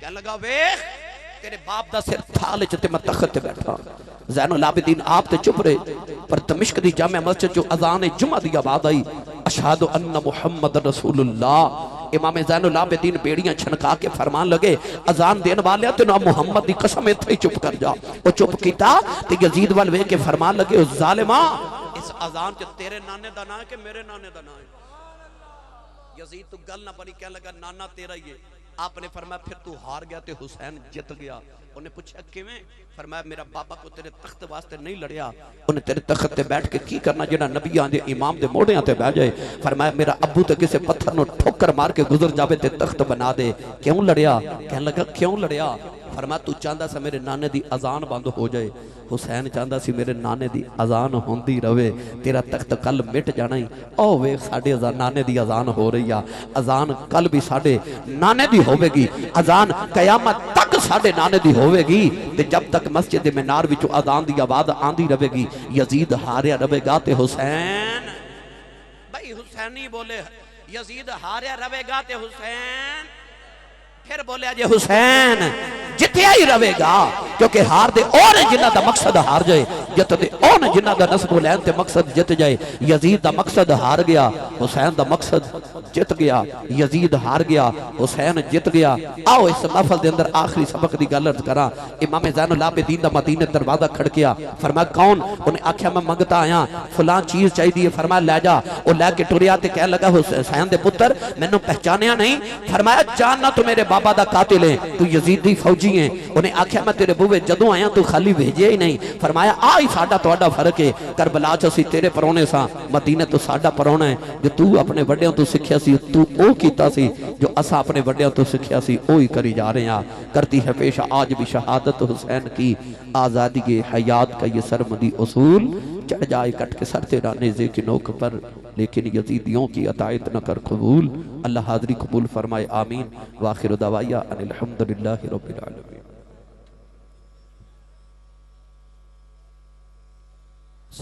کہنے لگا ویخ تیرے باپ دا سر تھال چ تے میں تخت تے بیٹھا. زین العابدین آپ تے چپ رہے پر دمشق دی جامع مسجد جو اذان جمعہ دی آواز آئی اشہد ان محمد رسول اللہ. امام زین العابدین بیڑیاں چھنکا کے فرمان لگے اذان دین والے تے نہ محمد دی قسم اتھے چپ کر جا. وہ چپ کیتا تے یزید والوے کے فرمان لگے ظالمہ اس اذان چ تیرے نانے دا نا ہے کہ میرے نانے دا نا ہے؟ یزید تو گل نہ پڑی کہنے لگا نانا تیرا ہی ہے. آپ نے فرمایا پھر تو ہار گیا تے حسین جت گیا. انہیں پوچھا کیویں؟ فرمایا میرا بابا کو تیرے تخت واسطے نہیں لڑیا، انہیں تیرے تخت تے بیٹھ کے کی کرنا جنہا نبیان دے امام دے موڑیاں تے بیٹھ جائے. فرمایا میرا ابو تے کسے پتھر نو ٹھوکر مار کے گزر جاوے تے تخت بنا دے. کیوں لڑیا؟ کہنے لگا کیوں لڑیا؟ فرمایا تو چاندہ سا میرے نانے دی اذان بند ہو جائے. حسین چاندہ سی میرے نانے دی اذان ہوندی روے، تیرا تخت کل مٹ جانا ہی. او وے ساڑھے نانے دی اذان ہو رہی ہے، اذان کل بھی ساڑھے نانے دی ہوئے گی، اذان قیامت تک ساڑھے نانے دی ہوئے گی. تے جب تک مسجد منار وچو اذان دی آواز آندی روے گی یزید ہاریا روے گا تے حسین بھائی حسینی بولے یزید ہاریا روے گا تے حسین پھر بولے آجے حسین جتیا ہی روے گا کیونکہ ہار دے اور جنہ دا مقصد ہار جائے، جت دے اور جنہ دا نسب العین تے مقصد جت جائے. یزید دا مقصد ہار گیا، حسین دا مقصد جت گیا. یزید ہار گیا، حسین جت گیا. آؤ اس محفل دے اندر آخری سبق دی گل عرض کرا. امام زین العابدین دا مدینہ دروازہ کھڑکیا. فرمایا کون؟ انہیں آکھیا میں منگتا آیا فلان چیز چاہی دی. فرمایا لے جا. وہ لے کے ٹریا تے کہہ لگا حسین دے پتر میں نے پہچانیا نہیں. فرمایا جاننا تو میرے بابا دا قاتل ہیں، تو یزیدی فوجی ہیں. انہیں آکھیا میں تیرے بوے جدوں آیا تو خالی بھیجے ہی نہیں. فرمایا آئی ساڑھا توڑا فرق ہے، کربلا چاسی تیرے پرونے سا، مدینہ تو ساڑھا پرونا ہے. جو تو اپنے بڑیاں تو سکھیا سی تو او کیتا سی، جو اسا اپنے بڑیاں تو سکھیا سی اوہی کری جا رہے ہیں. کرتی ہے پیش آج بھی شہادت حسین کی، آزادی حیات کا یہ سرمدی اصول. چڑھ جائے کٹ کے سر تیرا نیزے کی نوک پر، لیکن یزیدیوں کی عطایت نہ کر قبول. اللہ حاضری قبول فرمائے آمین. وآخر دعوائیہ ان الحمدللہ رب العالمین.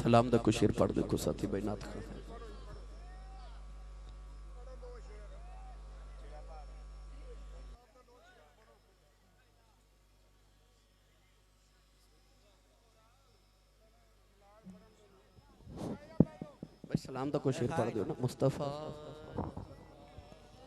سلام دا کو شیر پڑھ دے کو ساتھی بینات خواہ. سلام دا کو شیر پڑھ دیو نا مصطفیٰ